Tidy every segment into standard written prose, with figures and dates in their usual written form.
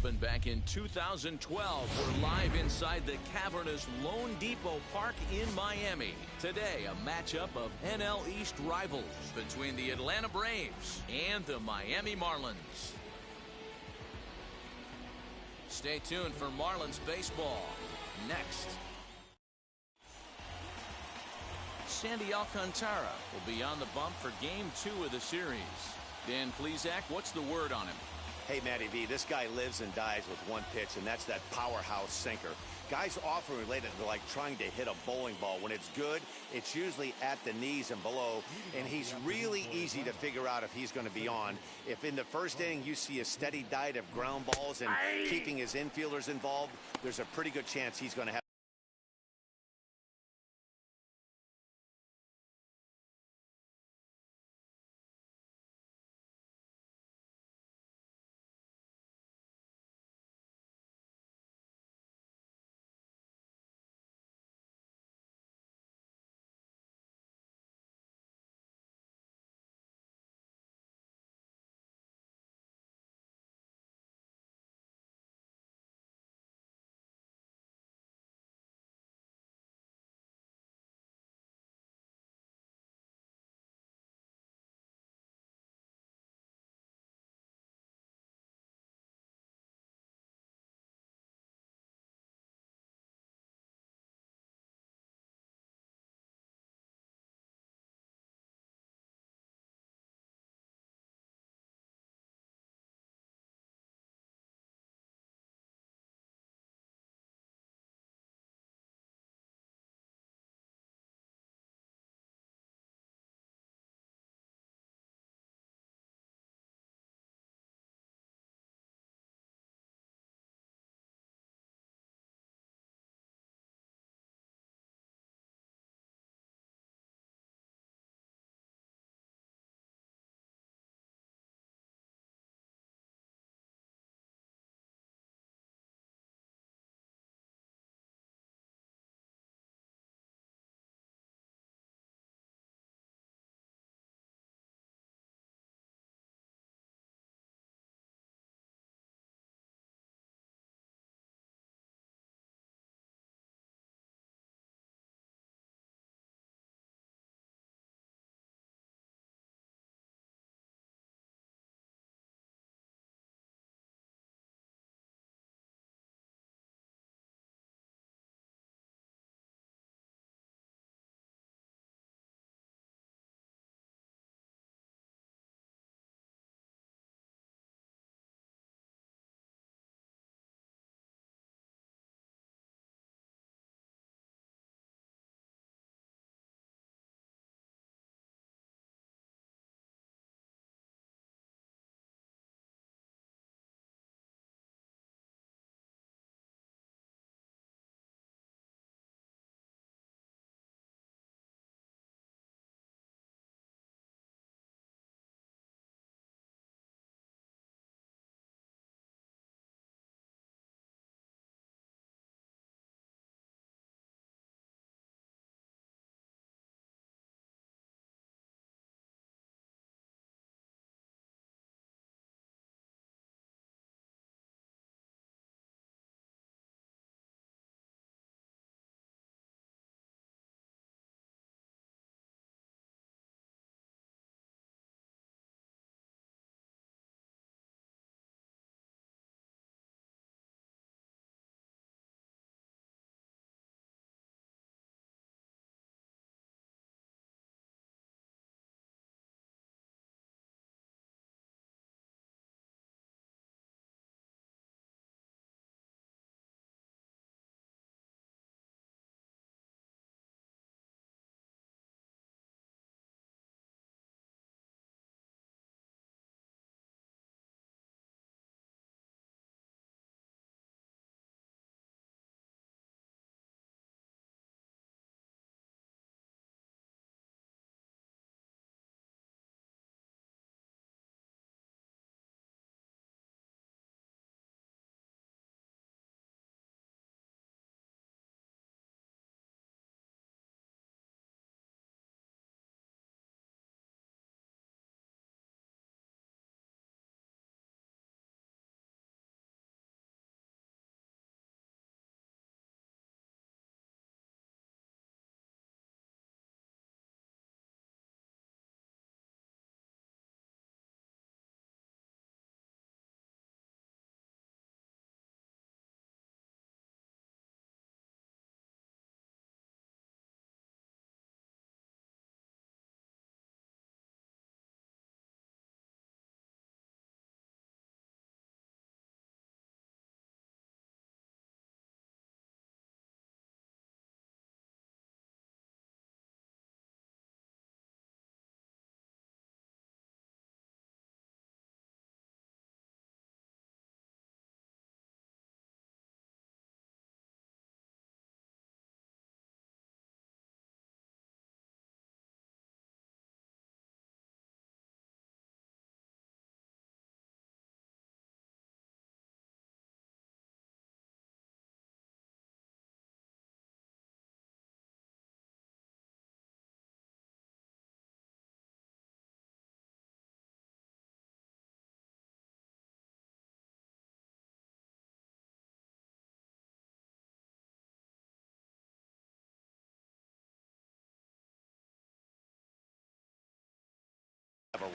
happened back in 2012. We're live inside the cavernous Lone Depot Park in Miami. Today, a matchup of NL East rivals between the Atlanta Braves and the Miami Marlins. Stay tuned for Marlins baseball next. Sandy Alcantara will be on the bump for Game 2 of the series. Dan Plesac, what's the word on him? Hey, Matty V, this guy lives and dies with one pitch, and that's that powerhouse sinker. Guys often relate it to like trying to hit a bowling ball. When it's good, it's usually at the knees and below, and he's really easy to figure out if he's going to be on. If in the first inning you see a steady diet of ground balls and keeping his infielders involved, there's a pretty good chance he's going to have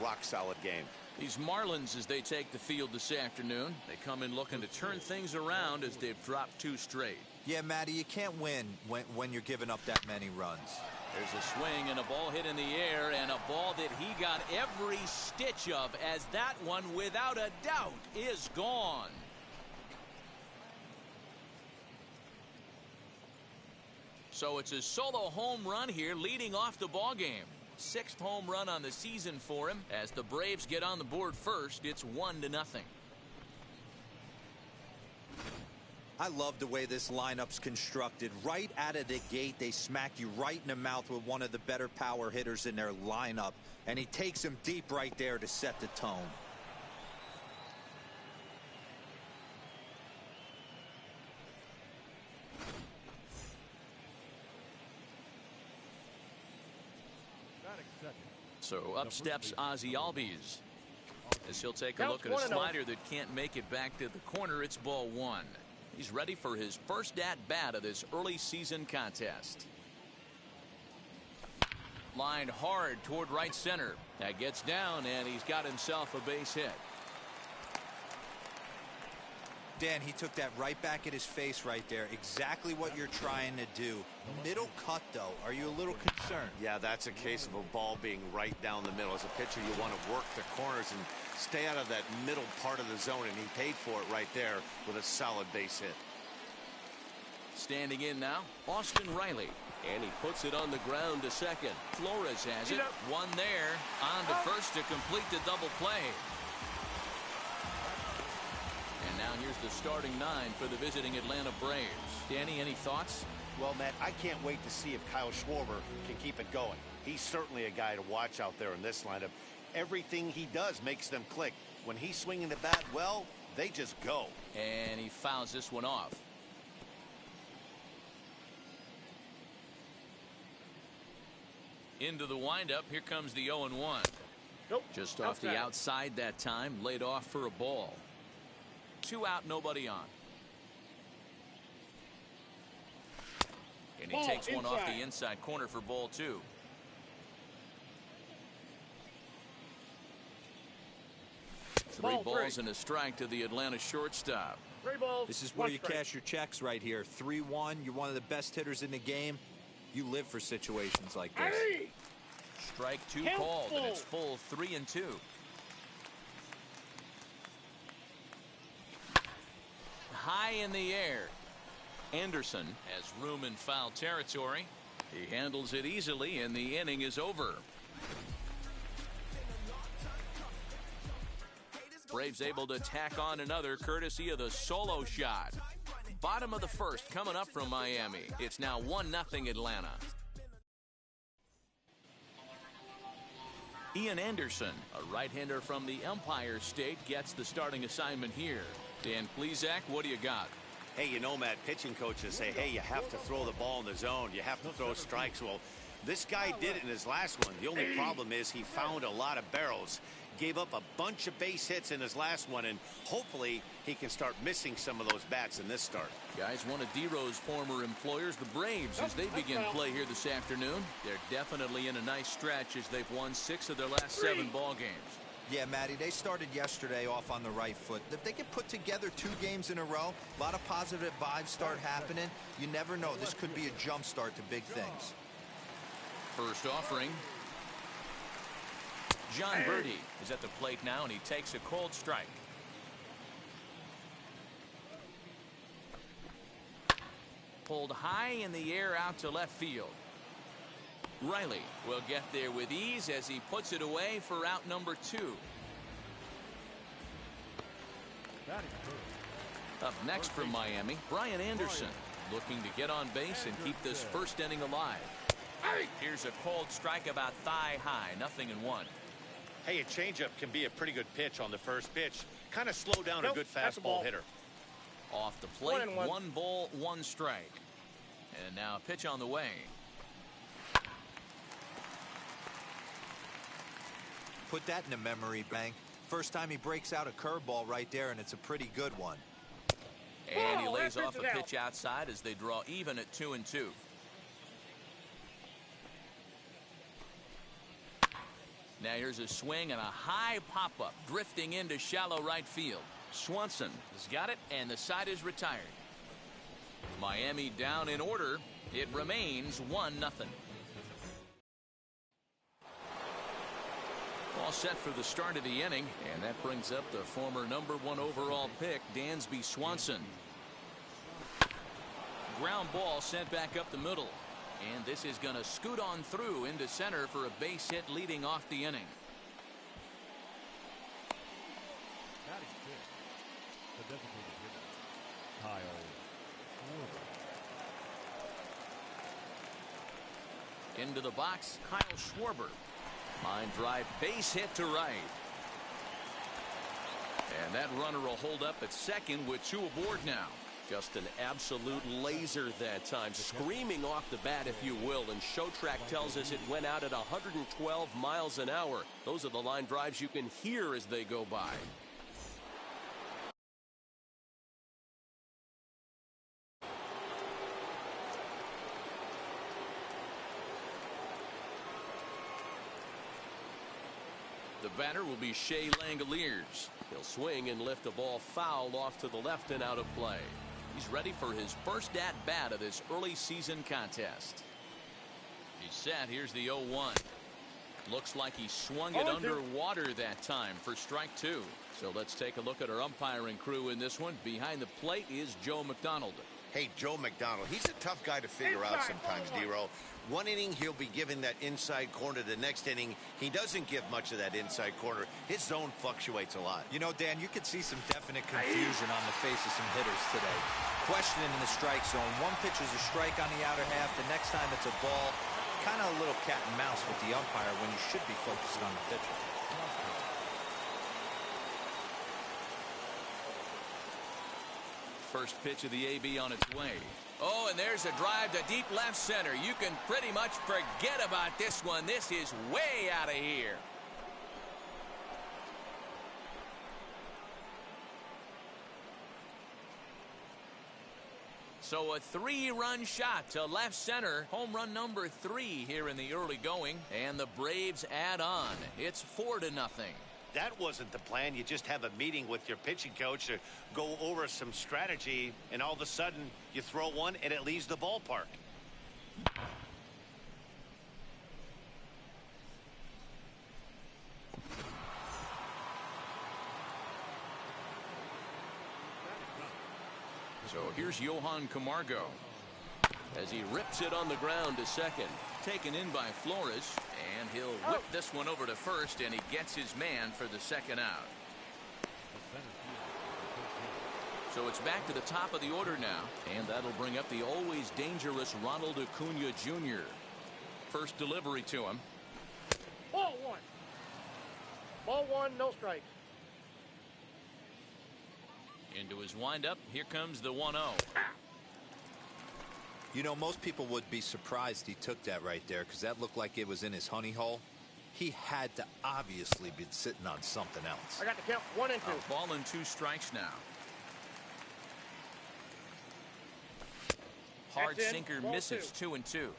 rock-solid game. These Marlins, as they take the field this afternoon, they come in looking to turn things around as they've dropped 2 straight. Yeah, Matty, you can't win when you're giving up that many runs. There's a swing and a ball hit in the air, and a ball that he got every stitch of, as that one, without a doubt, is gone. So it's a solo home run here, leading off the ball game. 6th home run on the season for him. As the Braves get on the board first, it's 1-0. I love the way this lineup's constructed. Right out of the gate, they smack you right in the mouth with one of the better power hitters in their lineup. And he takes him deep right there to set the tone. So up steps Ozzie Albies, as he'll take a look at a slider that can't make it back to the corner. It's ball 1. He's ready for his first at-bat of this early season contest. Lined hard toward right center. That gets down, and he's got himself a base hit. Dan, he took that right back at his face right there. Exactly what you're trying to do. Middle cut, though. Are you a little concerned? Yeah, that's a case of a ball being right down the middle. As a pitcher, you want to work the corners and stay out of that middle part of the zone, and he paid for it right there with a solid base hit. Standing in now, Austin Riley. And he puts it on the ground to second. Flores has it. One there. On to first to complete the double play. And now here's the starting 9 for the visiting Atlanta Braves. Danny, any thoughts? Well, Matt, I can't wait to see if Kyle Schwarber can keep it going. He's certainly a guy to watch out there in this lineup. Everything he does makes them click. When he's swinging the bat well, they just go. And he fouls this one off. Into the windup. Here comes the 0-1. Nope. Just off the outside that time. Laid off for a ball. 2 out, nobody on. And he takes one off the inside corner for ball 2. Three balls and a strike to the Atlanta shortstop. 3 balls. This is where you cash your checks right here. 3-1. You're one of the best hitters in the game. You live for situations like this. Hey! Strike 2 called, and it's full 3-2. High in the air. Anderson has room in foul territory. He handles it easily, and the inning is over. Braves able to tack on another courtesy of the solo shot. Bottom of the first coming up from Miami. It's now 1-0 Atlanta. Ian Anderson, a right-hander from the Empire State, gets the starting assignment here. Dan Plesac, what do you got? Hey, you know, Matt, pitching coaches say, hey, you have to throw the ball in the zone. You have to throw strikes. Well, this guy did it in his last one. The only problem is he found a lot of barrels. Gave up a bunch of base hits in his last one, and hopefully he can start missing some of those bats in this start. Guys, one of D-Row's former employers, the Braves, as they begin play here this afternoon. They're definitely in a nice stretch as they've won 6 of their last 7 ball games. Yeah, Matty, they started yesterday off on the right foot. If they can put together 2 games in a row, a lot of positive vibes start happening. You never know. This could be a jump start to big things. First offering. John Birdie is at the plate now, and he takes a cold strike. Pulled high in the air out to left field. Riley will get there with ease as he puts it away for out number 2. Up next from Miami, Brian Anderson, looking to get on base and keep this first inning alive. Here's a cold strike about thigh high, 0-1. Hey, a changeup can be a pretty good pitch on the first pitch. Kind of slow down a good fastball hitter. Off the plate, 1 ball, 1 strike. And now a pitch on the way. Put that in the memory bank. First time he breaks out a curveball right there, and it's a pretty good one. And he lays off a pitch outside as they draw even at 2-2. Now here's a swing and a high pop-up drifting into shallow right field. Swanson has got it, and the side is retired. Miami down in order. It remains 1-0. All set for the start of the inning, and that brings up the former #1 overall pick, Dansby Swanson. Ground ball sent back up the middle, and this is going to scoot on through into center for a base hit leading off the inning. Into the box, Kyle Schwarber. Line drive, base hit to right. And that runner will hold up at second with 2 aboard now. Just an absolute laser that time, screaming off the bat, if you will, and Showtrack tells us it went out at 112 miles an hour. Those are the line drives you can hear as they go by. The batter will be Shea Langoliers. He'll swing and lift a ball foul off to the left and out of play. He's ready for his first at-bat of this early season contest. He's set. Here's the 0-1. Looks like he swung it underwater that time for strike 2. So let's take a look at our umpiring crew in this one. Behind the plate is Joe McDonald. Hey, Joe McDonald, he's a tough guy to figure out sometimes, D-Row. One inning, he'll be giving that inside corner. The next inning, he doesn't give much of that inside corner. His zone fluctuates a lot. You know, Dan, you could see some definite confusion on the face of some hitters today. Questioning in the strike zone. One pitch is a strike on the outer half. The next time it's a ball. Kind of a little cat and mouse with the umpire when you should be focused on the pitcher. First pitch of the AB on its way. Oh, and there's a drive to deep left center. You can pretty much forget about this one. This is way out of here. So a 3-run shot to left center. Home run number 3 here in the early going. And the Braves add on. It's 4-0. That wasn't the plan. You just have a meeting with your pitching coach to go over some strategy, and all of a sudden you throw one and it leaves the ballpark. So here's Johan Camargo as he rips it on the ground to second. Taken in by Flores, and he'll whip this one over to first, and he gets his man for the second out. So it's back to the top of the order now, and that'll bring up the always dangerous Ronald Acuna Jr. First delivery to him. Ball 1. Ball 1, no strikes. Into his windup, here comes the 1-0. You know, most people would be surprised he took that right there because that looked like it was in his honey hole. He had to obviously be sitting on something else. I got the count 1 and 2. A ball and 2 strikes now. Hard sinker misses 2 and 2.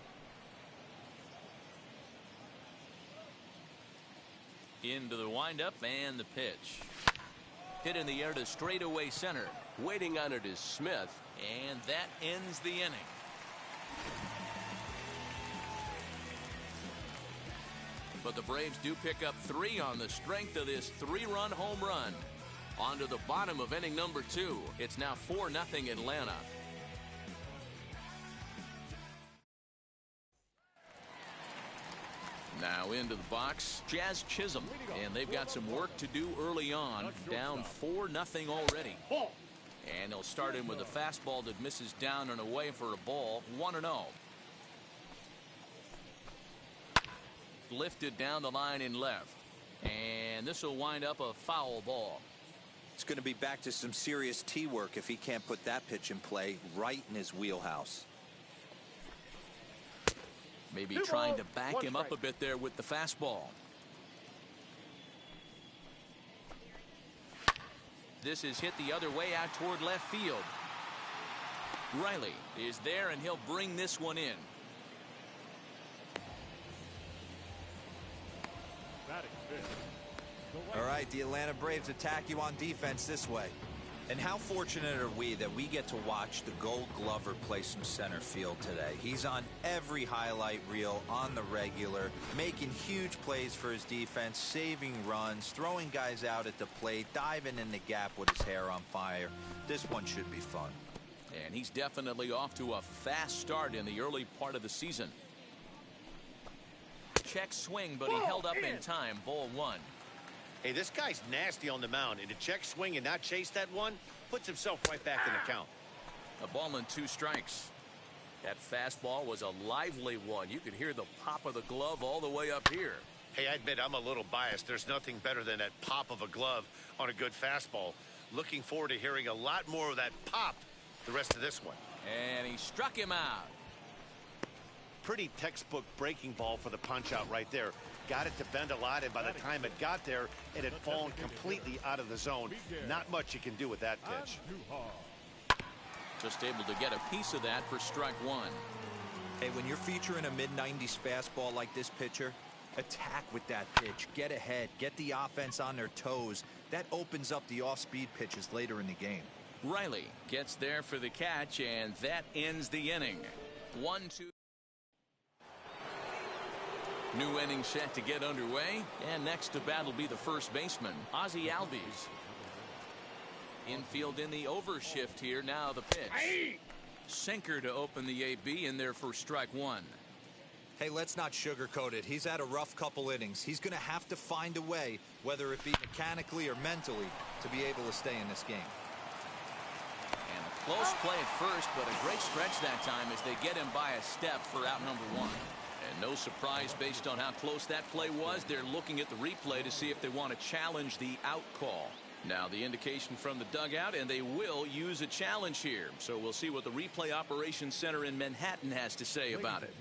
Into the windup and the pitch. Hit in the air to straightaway center. Waiting on it is Smith. And that ends the inning. But the Braves do pick up 3 on the strength of this 3-run home run. On to the bottom of inning number 2. It's now 4-0 Atlanta. Now into the box, Jazz Chisholm. And they've got some work to do early on. Down 4-0 already. And they'll start in with a fastball that misses down and away for a ball. 1-0. Lifted down the line in left. And this will wind up a foul ball. It's going to be back to some serious tee work if he can't put that pitch in play right in his wheelhouse. Maybe trying to back him up a bit there with the fastball. This is hit the other way out toward left field. Riley is there, and he'll bring this one in. All right, the Atlanta Braves attack you on defense this way. And how fortunate are we that we get to watch the Gold Glover play some center field today. He's on every highlight reel on the regular, making huge plays for his defense, saving runs, throwing guys out at the plate, diving in the gap with his hair on fire. This one should be fun. And he's definitely off to a fast start in the early part of the season. Check swing, but he held up in time. Ball one. Hey, this guy's nasty on the mound, and to check swing and not chase that one puts himself right back in the count. A ball and 2 strikes. That fastball was a lively one. You could hear the pop of the glove all the way up here. Hey, I admit I'm a little biased. There's nothing better than that pop of a glove on a good fastball. Looking forward to hearing a lot more of that pop the rest of this one. And he struck him out. Pretty textbook breaking ball for the punch out right there. Got it to bend a lot, and by the time it got there, it had fallen completely out of the zone. Not much you can do with that pitch. Just able to get a piece of that for strike one. Hey, when you're featuring a mid-90s fastball like this pitcher, attack with that pitch. Get ahead. Get the offense on their toes. That opens up the off-speed pitches later in the game. Riley gets there for the catch, and that ends the inning. 1-2. New inning set to get underway, and next to bat will be the first baseman, Ozzie Albies. Infield in the overshift here. Now the pitch. Sinker to open the AB in there for strike one. Hey, let's not sugarcoat it. He's had a rough couple innings. He's going to have to find a way, whether it be mechanically or mentally, to be able to stay in this game. And a close play at first, but a great stretch that time as they get him by a step for out number one. And no surprise based on how close that play was. They're looking at the replay to see if they want to challenge the out call. Now the indication from the dugout, and they will use a challenge here. So we'll see what the replay operations center in Manhattan has to say about it.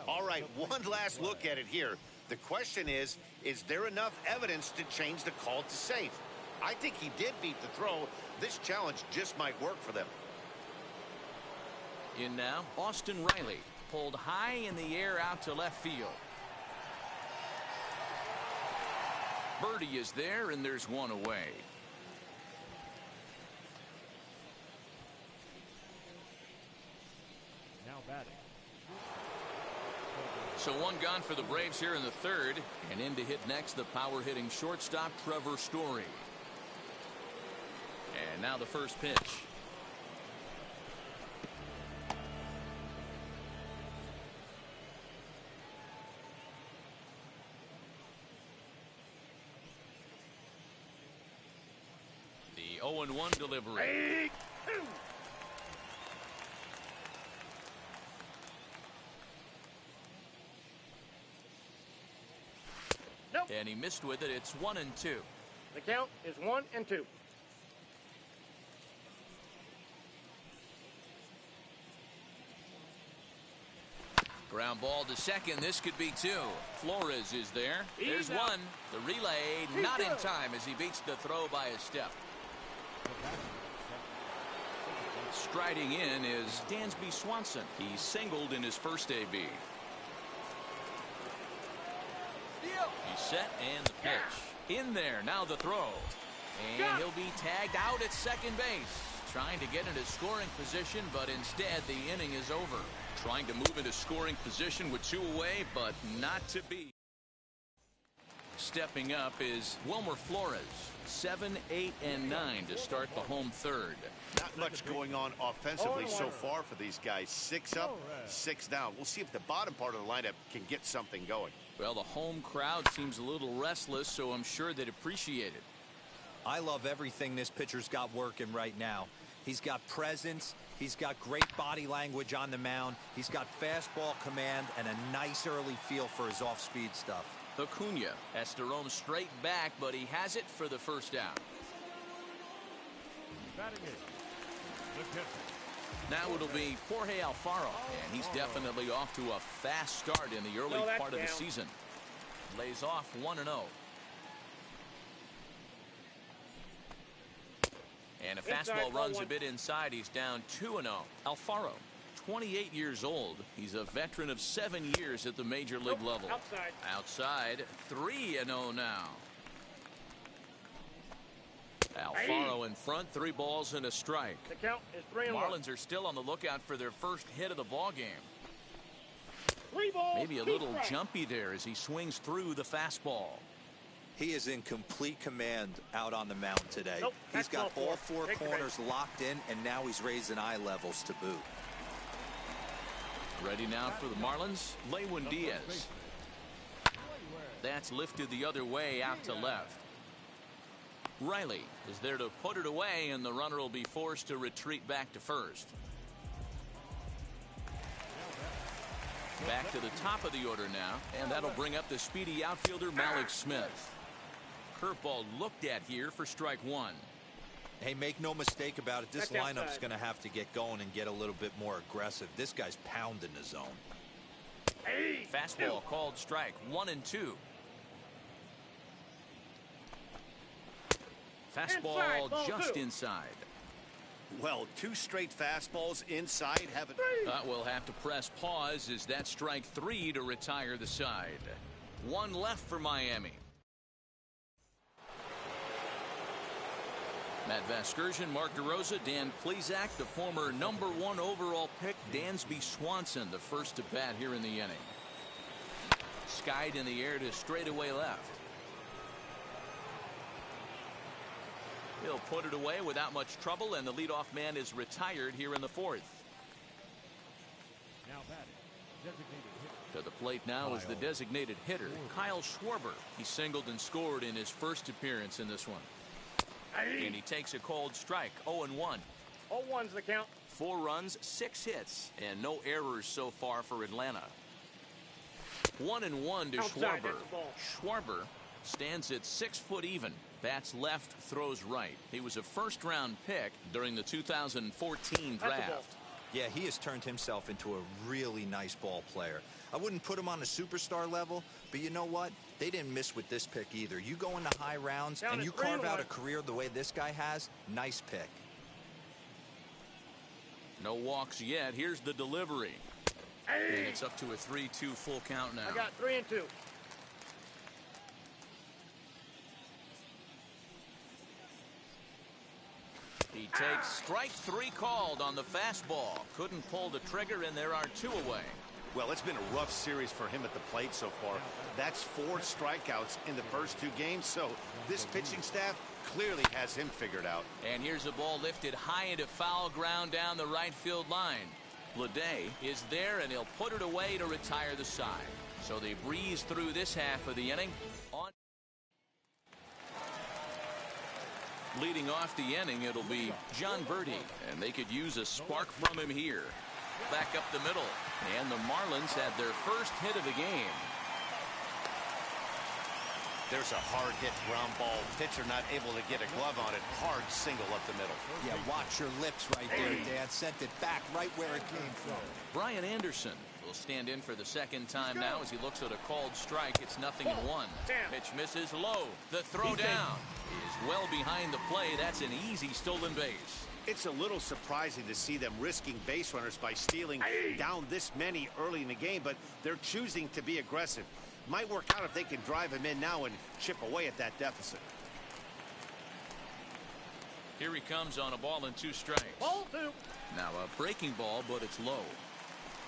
All right, one last look at it here. The question is there enough evidence to change the call to safe? I think he did beat the throw. This challenge just might work for them. In now, Austin Riley, pulled high in the air out to left field. Birdie is there, and there's one away. Now batting. So one gone for the Braves here in the third, and in to hit next the power hitting shortstop Trevor Story. And now the first pitch. The 0-1 delivery. Nope. And he missed with it. It's 1-2. The count is 1-2. Ground ball to second. This could be two. Flores is there. There's one. The relay not in time as he beats the throw by a step. Striding in is Dansby Swanson. He singled in his first AB. He's set and the pitch. In there. Now the throw. And he'll be tagged out at second base. Trying to get into scoring position, but instead the inning is over. Trying to move into scoring position with two away, but not to be. Stepping up is Wilmer Flores. 7, 8, and 9 to start the home third. Not much going on offensively so far for these guys. 6 up, 6 down. We'll see if the bottom part of the lineup can get something going. Well, the home crowd seems a little restless, so I'm sure they'd appreciate it. I love everything this pitcher's got working right now. He's got presence. He's got great body language on the mound. He's got fastball command and a nice early feel for his off-speed stuff. Acuna has to roam straight back, but he has it for the first out. Now it'll be Jorge Alfaro, and he's definitely off to a fast start in the early part of the season. Lays off 1-0. And a fastball runs a bit inside. He's down 2-0. Alfaro, 28 years old. He's a veteran of 7 years at the major league level. Outside. Outside, 3-0 now. Alfaro in front, 3 balls and a strike. The count is 3-1. Marlins are still on the lookout for their first hit of the ball game. 3 balls, Maybe a 2 little strikes. jumpy there as he swings through the fastball. He is in complete command out on the mound today. Nope, He's got that's ball all 4. 4 Take the corners locked in, and now he's raising eye levels to boot. Ready now for the Marlins, Lewin Diaz. That's lifted the other way out to left. Riley is there to put it away, and the runner will be forced to retreat back to first. Back to the top of the order now, and that'll bring up the speedy outfielder Malik Smith. Curveball looked at here for strike 1. Hey, make no mistake about it. This That's lineup's outside. going to have to get going and get a little bit more aggressive. This guy's pounding the zone. Fastball called strike 1 and 2. Fastball Inside, ball just 2. inside. Well, 2 straight fastballs inside. Haven't. We'll have to press pause as that's strike 3 to retire the side. 1 left for Miami. Matt Vasgersian, Mark DeRosa, Dan Plesac, the former #1 overall pick, Dansby Swanson, the first to bat here in the inning. Skied in the air to straightaway left. He'll put it away without much trouble, and the leadoff man is retired here in the 4th. Now batting, designated hitter. To the plate now is the designated hitter, Kyle Schwarber. He singled and scored in his first appearance in this one. And he takes a cold strike, 0-1. 0-1's the count. 4 runs, 6 hits, and no errors so far for Atlanta. 1-1 to Outside, Schwarber. that's the ball. Schwarber stands at 6 foot even. Bats left, throws right. He was a first-round pick during the 2014 That's the ball. draft. Yeah, he has turned himself into a really nice ball player. I wouldn't put him on a superstar level, but you know what? They didn't miss with this pick either. You go into high rounds Down and at you carve out 3-1. a career the way this guy has, nice pick. No walks yet. Here's the delivery. And it's up to a 3-2 full count now. I got 3 and 2. He takes strike 3 called on the fastball. Couldn't pull the trigger, and there are 2 away. Well, it's been a rough series for him at the plate so far. That's 4 strikeouts in the first 2 games, so this pitching staff clearly has him figured out. And here's a ball lifted high into foul ground down the right field line. Leday is there, and he'll put it away to retire the side. So they breeze through this half of the inning. Leading off the inning, it'll be John Verdi, and they could use a spark from him here. Back up the middle, and the Marlins had their first hit of the game. There's a hard hit ground ball. Pitcher not able to get a glove on it. Hard single up the middle. Yeah, watch your lips right there, Dan. Sent it back right where it came from. Brian Anderson will stand in for the second time now as he looks at a called strike. It's 0-1. Pitch misses low. The throw down is well behind the play. That's an easy stolen base. It's a little surprising to see them risking base runners by stealing down this many early in the game, but they're choosing to be aggressive. Might work out if they can drive him in now and chip away at that deficit. Here he comes on a ball and 2 strikes. Ball 2. Now a breaking ball, but it's low.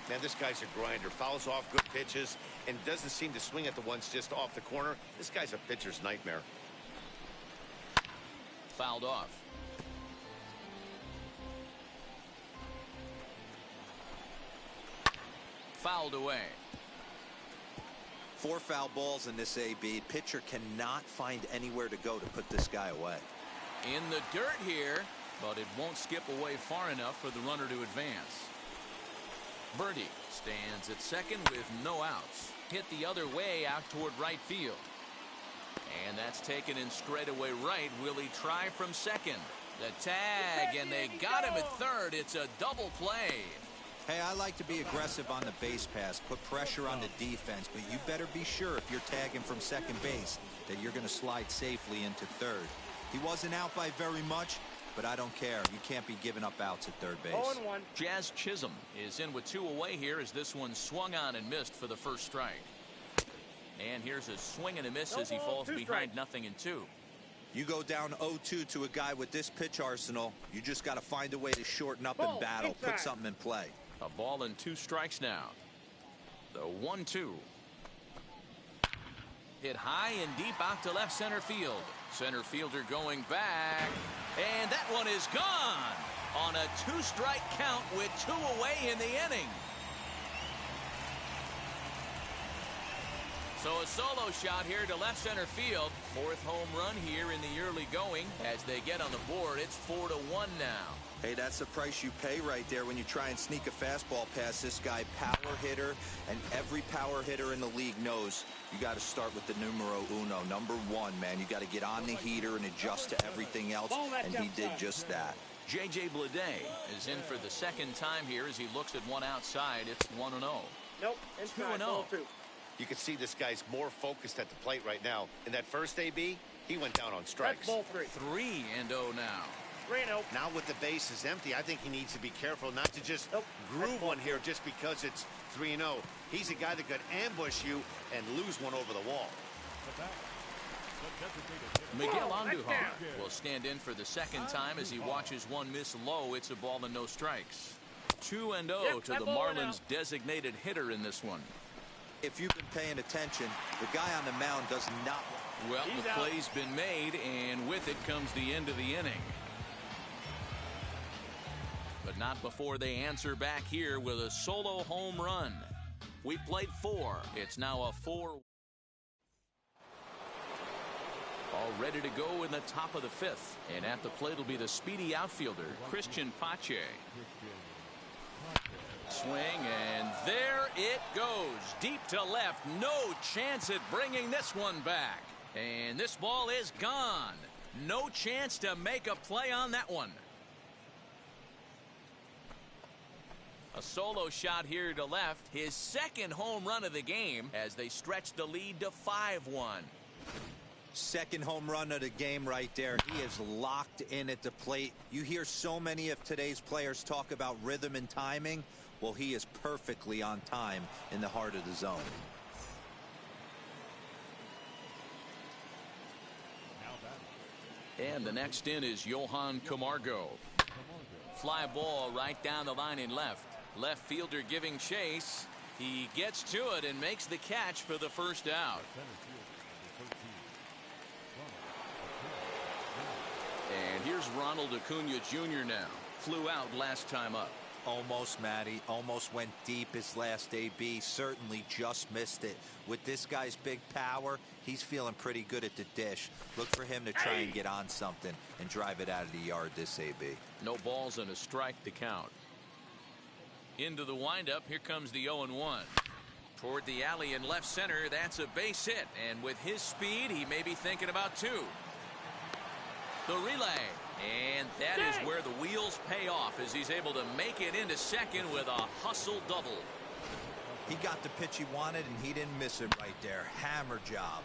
Man, this guy's a grinder. Fouls off good pitches and doesn't seem to swing at the ones just off the corner. This guy's a pitcher's nightmare. Fouled off. Fouled away. 4 foul balls in this AB. Pitcher cannot find anywhere to go to put this guy away. In the dirt here, but it won't skip away far enough for the runner to advance. Verdi stands at second with no outs. Hit the other way out toward right field. And that's taken in straightaway right. Will he try from second? The tag, and they got him at third. It's a double play. Hey, I like to be aggressive on the base pass, put pressure on the defense, but you better be sure if you're tagging from second base that you're going to slide safely into third. He wasn't out by very much, but I don't care. You can't be giving up outs at third base. 0-1. Jazz Chisholm is in with 2 away here as this one swung on and missed for the first strike. And here's a swing and a miss as he falls behind 0-2. You go down 0-2 to a guy with this pitch arsenal, you just got to find a way to shorten up and battle, put something in play. A ball and 2 strikes now. The 1-2. Hit high and deep out to left center field. Center fielder going back. And that one is gone on a 2-strike count with 2 away in the inning. So a solo shot here to left center field. 4th home run here in the early going. As they get on the board, it's 4-1 now. Hey, that's the price you pay right there when you try and sneak a fastball past this guy. Power hitter, and every power hitter in the league knows you got to start with the numero uno. Number 1, man. You got to get on the heater and adjust to everything else, and he did just that. J.J. Bleday is in for the 2nd time here as he looks at one outside. It's 1-0. Nope. 2-0. You can see this guy's more focused at the plate right now. In that first AB, he went down on strikes. That's ball 3. 3-0 now. 3-0. Now with the bases empty, I think he needs to be careful not to just groove one here just because it's 3-0. He's a guy that could ambush you and lose one over the wall. Miguel Andujar will stand in for the 2nd time as he watches one miss low. It's a ball and no strikes. 2-0 to the Marlins designated hitter in this one. If you've been paying attention, the guy on the mound does not. Well, the play's been made, and with it comes the end of the inning. But not before they answer back here with a solo home run. We played 4. It's now a 4. All ready to go in the top of the 5th. And at the plate will be the speedy outfielder, Christian Pache. Swing, and there it goes. Deep to left. No chance at bringing this one back. And this ball is gone. No chance to make a play on that one. A solo shot here to left. His 2nd home run of the game as they stretch the lead to 5-1. 2nd home run of the game right there. He is locked in at the plate. You hear so many of today's players talk about rhythm and timing. Well, he is perfectly on time in the heart of the zone. And the next in is Johan Camargo. Fly ball right down the line in left. Left fielder giving chase. He gets to it and makes the catch for the first out. And here's Ronald Acuna Jr. now. Flew out last time up. Almost, Matty. Almost went deep his last AB. Certainly just missed it. With this guy's big power, he's feeling pretty good at the dish. Look for him to try and get on something and drive it out of the yard this AB. No balls and a strike to count. Into the windup. Here comes the 0-1. Toward the alley in left center. That's a base hit. And with his speed, he may be thinking about 2. The relay. And that is where the wheels pay off as he's able to make it into 2nd with a hustle double. He got the pitch he wanted, and he didn't miss it right there. Hammer job.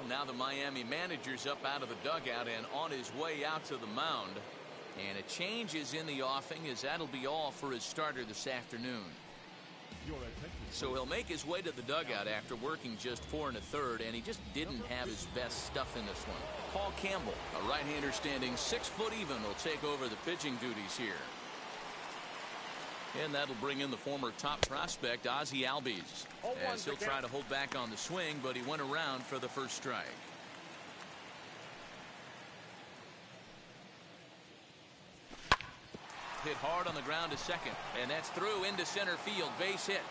Now the Miami manager's up out of the dugout and on his way out to the mound. And a change is in the offing as that'll be all for his starter this afternoon. So he'll make his way to the dugout after working just 4 1/3, and he just didn't have his best stuff in this one. Paul Campbell, a right-hander standing 6 foot even, will take over the pitching duties here. And that'll bring in the former top prospect, Ozzie Albies, as he'll try to hold back on the swing, but he went around for the first strike. Hit hard on the ground to 2nd, and that's through into center field. Base hit.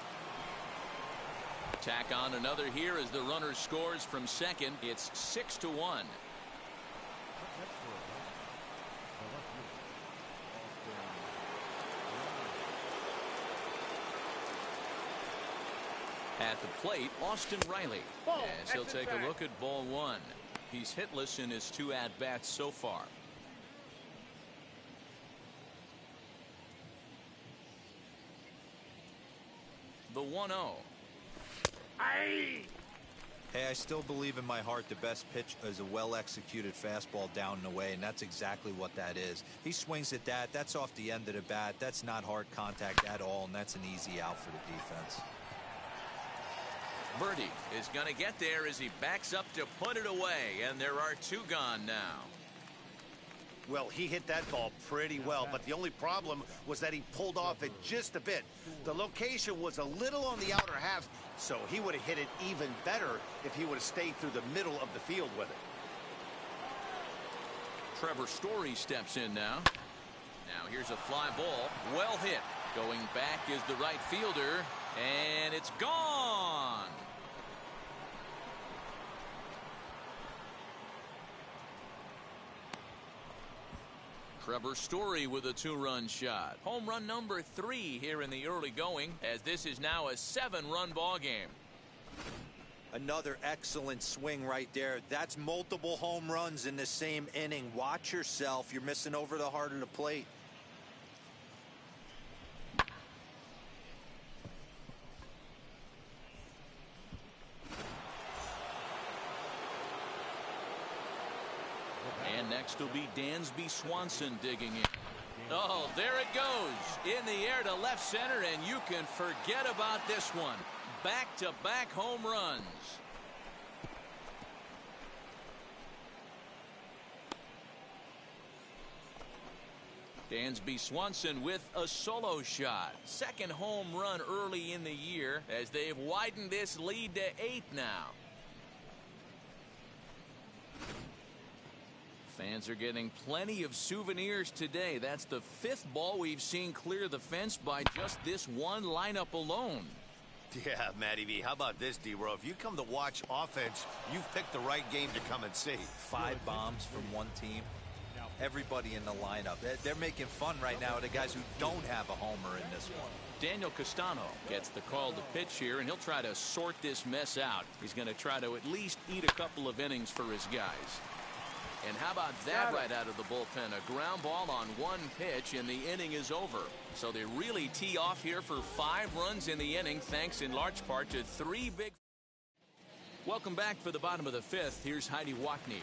Tack on another here as the runner scores from 2nd. It's 6-1. At the plate, Austin Riley, as he'll take a look at ball 1. He's hitless in his 2 at-bats so far. 1-0. Hey, I still believe in my heart the best pitch is a well-executed fastball down and away, and that's exactly what that is. He swings at that. That's off the end of the bat. That's not hard contact at all, and that's an easy out for the defense. Birdie is going to get there as he backs up to put it away, and there are 2 gone now. Well, he hit that ball pretty well, but the only problem was that he pulled off it just a bit. The location was a little on the outer half, so he would have hit it even better if he would have stayed through the middle of the field with it. Trevor Story steps in now. Now here's a fly ball. Well hit. Going back is the right fielder, and it's gone. Trevor Story with a 2-run shot. Home run number 3 here in the early going, as this is now a 7-run ball game. Another excellent swing right there. That's multiple home runs in the same inning. Watch yourself. You're missing over the heart of the plate. And next will be Dansby Swanson digging in. Oh, there it goes. In the air to left center, and you can forget about this one. Back-to-back home runs. Dansby Swanson with a solo shot. Second home run early in the year as they've widened this lead to 8 now. Fans are getting plenty of souvenirs today. That's the 5th ball we've seen clear the fence by just this one lineup alone. Yeah, Matty V, how about this, D-Row? If you come to watch offense, you've picked the right game to come and see. 5 bombs from one team. Everybody in the lineup. They're making fun right now of the guys who don't have a homer in this one. Daniel Castano gets the call to pitch here, and he'll try to sort this mess out. He's going to try to at least eat a couple of innings for his guys. And how about that right out of the bullpen? A ground ball on one pitch, and the inning is over. So they really tee off here for 5 runs in the inning, thanks in large part to 3 big. Welcome back for the bottom of the 5th. Here's Heidi Watney.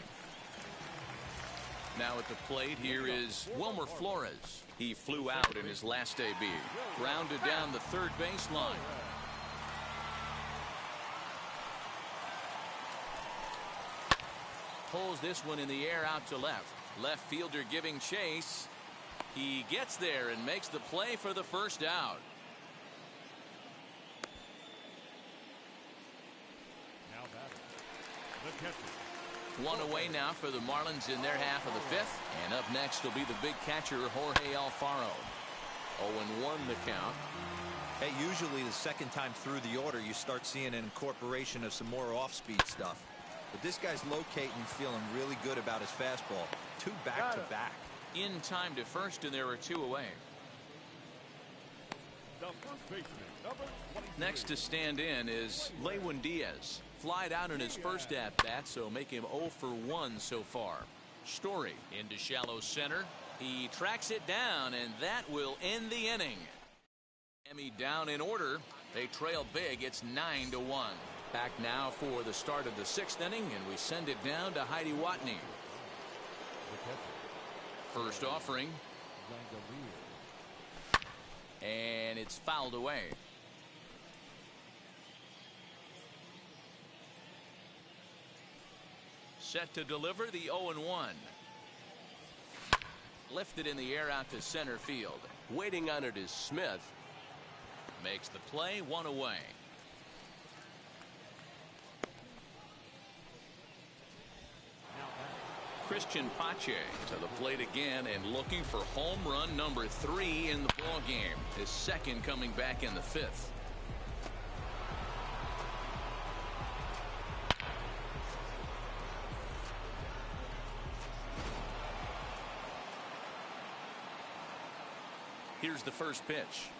Now at the plate, here is Wilmer Flores. He flew out in his last AB. Grounded down the third baseline. Pulls this one in the air out to left. Left fielder giving chase. He gets there and makes the play for the first out. Now batter, the catcher. One away now for the Marlins in their half of the 5th. And up next will be the big catcher, Jorge Alfaro. 0-1 the count. Hey, usually the second time through the order, you start seeing an incorporation of some more off-speed stuff. But this guy's locating, feeling really good about his fastball. 2 back-to-back. In time to first, and there are 2 away. The first baseman, number 23. Next to stand in is Lewin Diaz. Flied out in his first at-bat, so make him 0 for 1 so far. Story into shallow center. He tracks it down, and that will end the inning. Miami down in order. They trail big. It's 9-1. Back now for the start of the 6th inning, and we send it down to Heidi Watney. First offering. And it's fouled away. Set to deliver the 0-1. Lifted in the air out to center field. Waiting on it is Smith. Makes the play, 1 away. Christian Pache to the plate again and looking for home run number 3 in the ball game. His second coming back in the 5th. Here's the first pitch.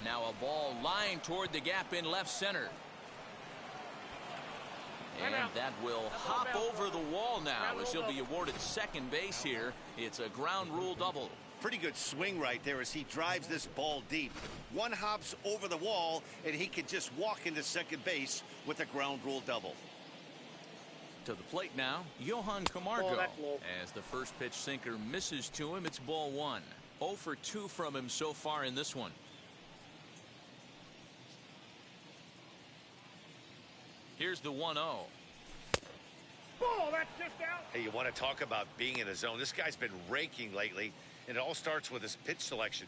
Now a ball lined toward the gap in left center. And that will hop over the wall now as he'll be awarded second base here. It's a ground rule double. Pretty good swing right there as he drives this ball deep. One hops over the wall, and he can just walk into second base with a ground rule double. To the plate now, Johan Camargo. As the first pitch sinker misses to him, it's ball one. 0 for 2 from him so far in this one. Here's the 1-0. Oh, that's just out. Hey, you want to talk about being in the zone? This guy's been raking lately, and it all starts with his pitch selection.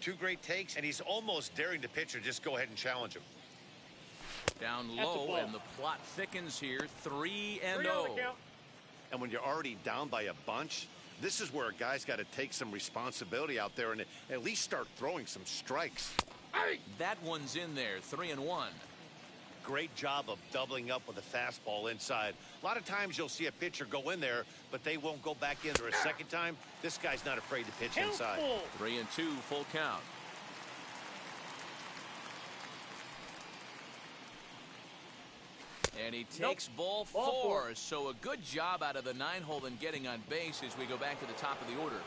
2 great takes, and he's almost daring the pitcher just go ahead and challenge him. Down low, and the plot thickens here. 3-0. And when you're already down by a bunch, this is where a guy's got to take some responsibility out there and at least start throwing some strikes. That one's in there. 3-1. Great job of doubling up with a fastball inside. A lot of times you'll see a pitcher go in there, but they won't go back in there a second time. This guy's not afraid to pitch inside. 3-2, full count. And he takes ball 4. So a good job out of the 9-hole in getting on base as we go back to the top of the order.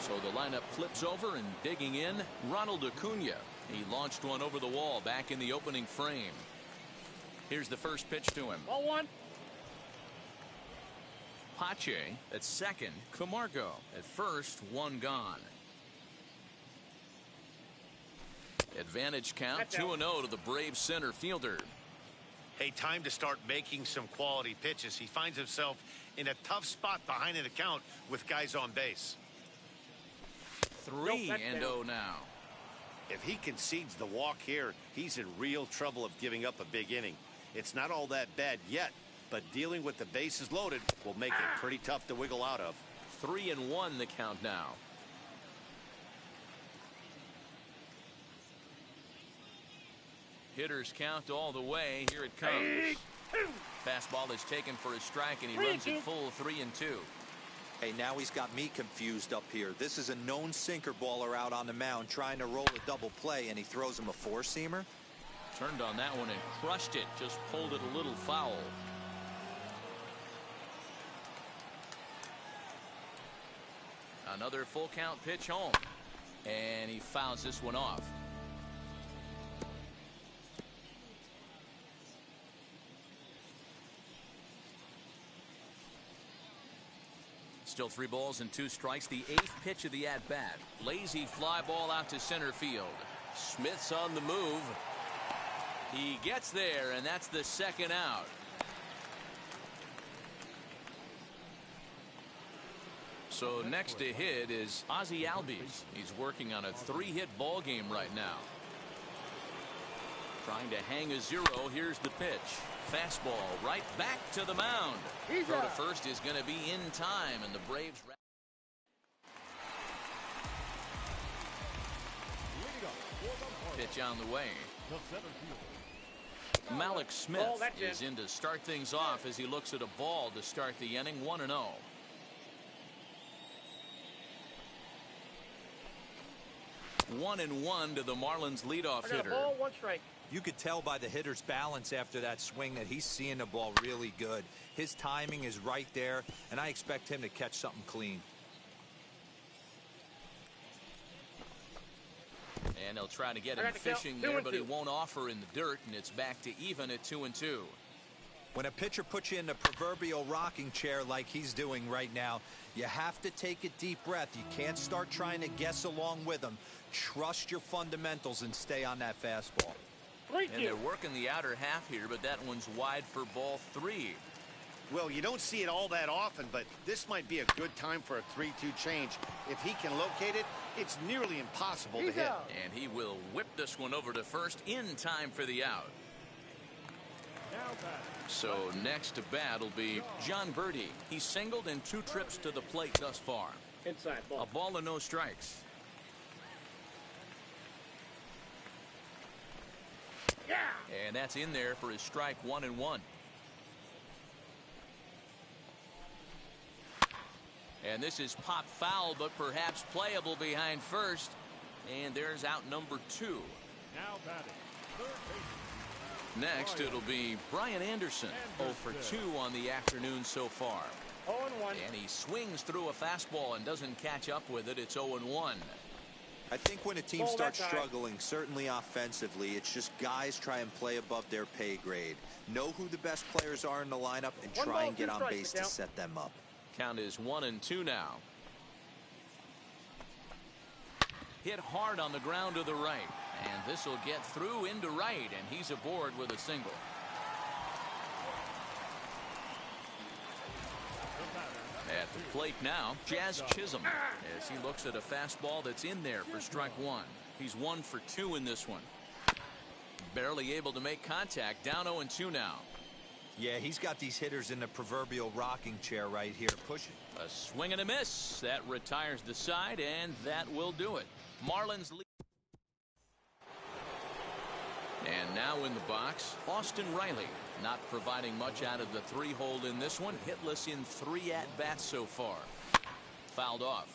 So the lineup flips over, and digging in, Ronald Acuna. He launched one over the wall back in the opening frame. Here's the first pitch to him. Ball 1. Pache at second. Camargo at first. 1 gone. Advantage count. 2-0 to the Braves center fielder. Hey, time to start making some quality pitches. He finds himself in a tough spot behind an account with guys on base. 3-0 now. If he concedes the walk here, he's in real trouble of giving up a big inning. It's not all that bad yet, but dealing with the bases loaded will make it pretty tough to wiggle out of. 3-1 the count now. Hitters count all the way. Here it comes. Fastball is taken for a strike, and he runs it full. 3-2. Hey, now he's got me confused up here. This is a known sinker baller out on the mound trying to roll a double play, and he throws him a 4-seamer. Turned on that one and crushed it. Just pulled it a little foul. Another full count pitch home. And he fouls this one off. Still 3 balls and 2 strikes. The 8th pitch of the at-bat. Lazy fly ball out to center field. Smith's on the move. He gets there, and that's the 2nd out. So next to hit is Ozzie Albies. He's working on a 3-hit ball game right now. Trying to hang a 0. Here's the pitch. Fastball right back to the mound. Throw to first is going to be in time, and the Braves. Pitch on the way. Malik Smith is in to start things off as he looks at a ball to start the inning. 1-0. One and 1 to the Marlins leadoff hitter. Ball, 1 strike. You could tell by the hitter's balance after that swing that he's seeing the ball really good. His timing is right there, and I expect him to catch something clean. And they'll try to get him fishing there, but he won't offer in the dirt, and it's back to even at 2-2. When a pitcher puts you in the proverbial rocking chair like he's doing right now, you have to take a deep breath. You can't start trying to guess along with him. Trust your fundamentals and stay on that fastball. And they're working the outer half here, but that one's wide for ball 3. Well, you don't see it all that often, but this might be a good time for a 3-2 change. If he can locate it, it's nearly impossible to hit. And he will whip this one over to first in time for the out. So next to bat will be John Birdie. He's singled in 2 trips to the plate thus far. Inside ball. A ball and no strikes. And that's in there for his strike. 1-1. And this is pop foul, but perhaps playable behind first. And there's out number 2. Now batting, third baseman. Next, it'll be Brian Anderson. 0 for 2 on the afternoon so far. 0-1. And he swings through a fastball and doesn't catch up with it. It's 0-1. I think when a team Ball starts that time. struggling, certainly offensively, it's just guys try and play above their pay grade. Know who the best players are in the lineup and One try ball, and get two on strikes, base the to count. set them up. Count is 1-2 now. Hit hard on the ground to the right. And this will get through into right, and he's aboard with a single. At the plate now, Jazz Chisholm, as he looks at a fastball that's in there for strike one. He's 1 for 2 in this one. Barely able to make contact, down 0-2 now. Yeah, he's got these hitters in the proverbial rocking chair right here, pushing. A swing and a miss. That retires the side, and that will do it. Marlins lead. And now in the box, Austin Riley, not providing much out of the 3-hole in this one. Hitless in 3 at-bats so far. Fouled off.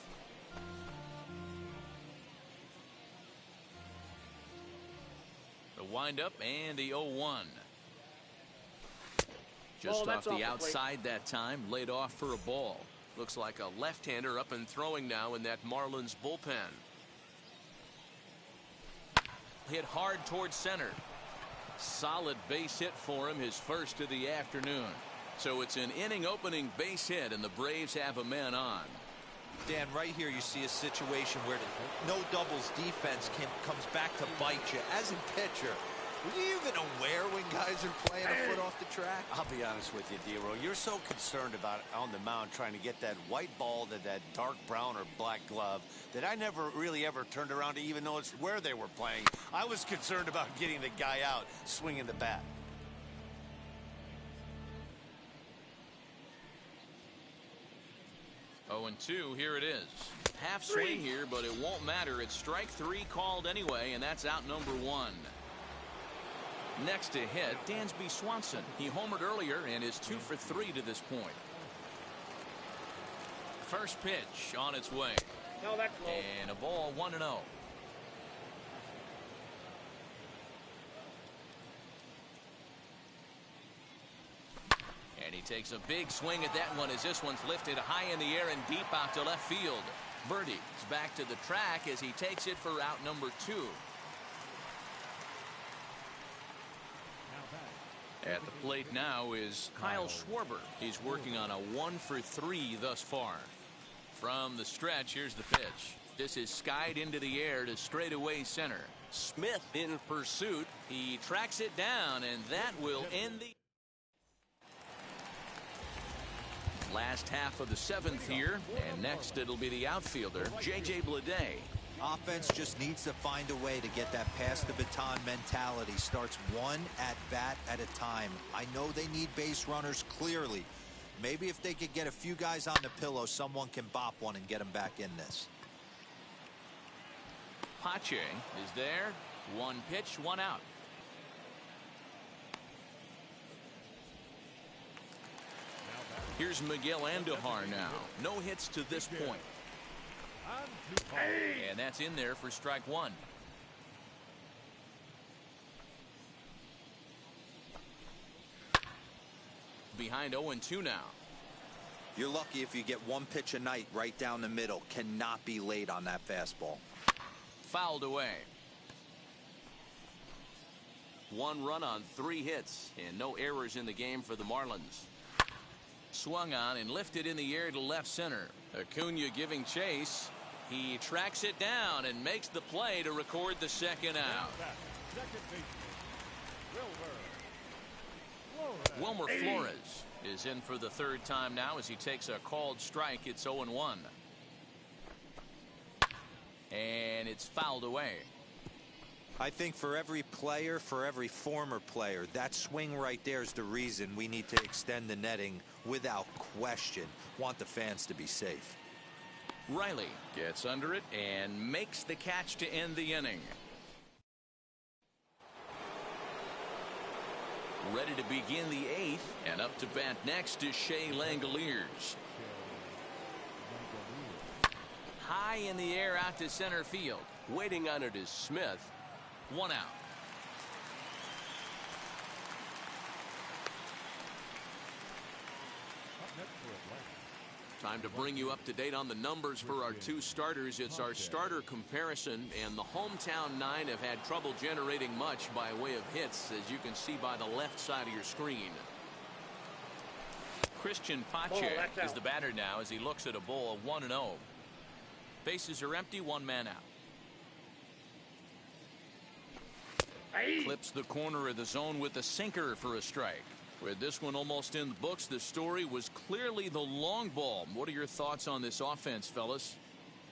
The windup and the 0-1. Just Ball, off that's off the the outside that time, laid off for a ball. Looks like a left-hander up and throwing now in that Marlins bullpen. Hit hard towards center. Solid base hit for him, his first of the afternoon. So it's an inning opening base hit, and the Braves have a man on. Dan, right here you see a situation where the no doubles defense comes back to bite you. As a pitcher, were you even aware when guys are playing a foot off the track? I'll be honest with you, D-Roll. You're so concerned about on the mound trying to get that white ball to that dark brown or black glove that I never really ever turned around to even notice where they were playing. I was concerned about getting the guy out swinging the bat. Oh, and 2, here it is. Half swing here, but it won't matter. It's strike 3 called anyway, and that's out number 1. Next to hit, Dansby Swanson. He homered earlier and is 2 for 3 to this point. First pitch on its way. No, that's low. And a ball 1-0. And he takes a big swing at that one as this one's lifted high in the air and deep out to left field. Birdie is back to the track as he takes it for out number 2. At the plate now is Kyle Schwarber. He's working on a 1 for 3 thus far. From the stretch, here's the pitch. This is skied into the air to straightaway center. Smith in pursuit. He tracks it down, and that will end the last half of the 7th here. And next it'll be the outfielder, J.J. Bleday. Offense just needs to find a way to get that pass the baton mentality. Starts one at bat at a time. I know they need base runners clearly. Maybe if they could get a few guys on the pillow, someone can bop one and get them back in this. Pache is there. 1 pitch, 1 out. Here's Miguel Andujar now. No hits to this point. And that's in there for strike 1. Behind 0-2 now. You're lucky if you get 1 pitch a night right down the middle. Cannot be late on that fastball. Fouled away. 1 run on 3 hits and no errors in the game for the Marlins. Swung on and lifted in the air to left center. Acuna giving chase. He tracks it down and makes the play to record the second out. Wilmer Flores is in for the 3rd time now as he takes a called strike. It's 0-1. And it's fouled away. I think for every player, for every former player, that swing right there is the reason we need to extend the netting without question. Want the fans to be safe. Riley gets under it and makes the catch to end the inning. Ready to begin the 8th, and up to bat next is Shea Langoliers. High in the air out to center field. Waiting on it is Smith. 1 out. Time to bring you up to date on the numbers for our two starters. It's our starter comparison, and the hometown nine have had trouble generating much by way of hits, as you can see by the left side of your screen. Christian Pache is the batter now as he looks at a ball of 1-0. Bases are empty, one man out. Clips the corner of the zone with a sinker for a strike. With this one almost in the books, the story was clearly the long ball. What are your thoughts on this offense, fellas?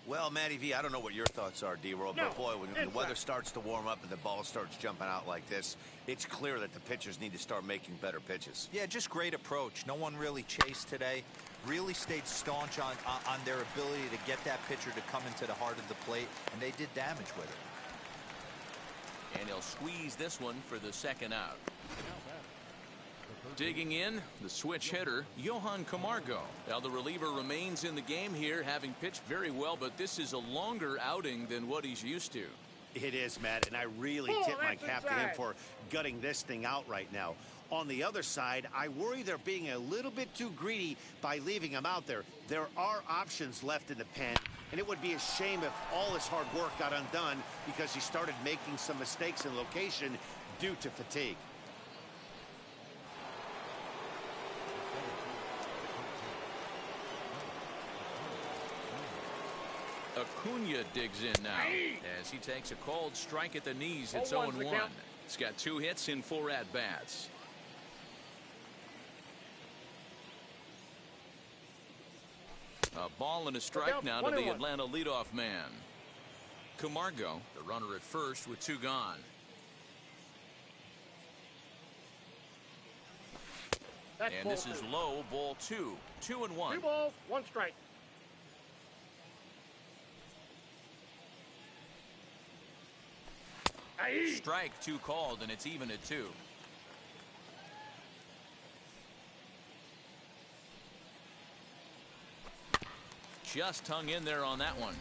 Well, Matty V, I don't know what your thoughts are, D-Roll, but boy, when the weather starts to warm up and the ball starts jumping out like this, it's clear that the pitchers need to start making better pitches. Yeah, just great approach. No one really chased today. Really stayed staunch on their ability to get that pitcher to come into the heart of the plate, and they did damage with it. And he'll squeeze this one for the second out. Digging in, the switch hitter, Johan Camargo. Now the reliever remains in the game here, having pitched very well, but this is a longer outing than what he's used to. It is, Matt, and I really tip my cap to him for gutting this thing out right now. On the other side, I worry they're being a little bit too greedy by leaving him out there. There are options left in the pen, and it would be a shame if all his hard work got undone because he started making some mistakes in location due to fatigue. Acuna digs in now as he takes a cold strike at the knees. It's 0-1. He's got 2 hits in 4 at-bats. A ball and a strike now to the Atlanta leadoff man. Camargo, the runner at first with 2 gone. And this is low, ball 2. 2-1. 2 balls, 1 strike. Strike 2 called, and it's even at 2. Just hung in there on that one.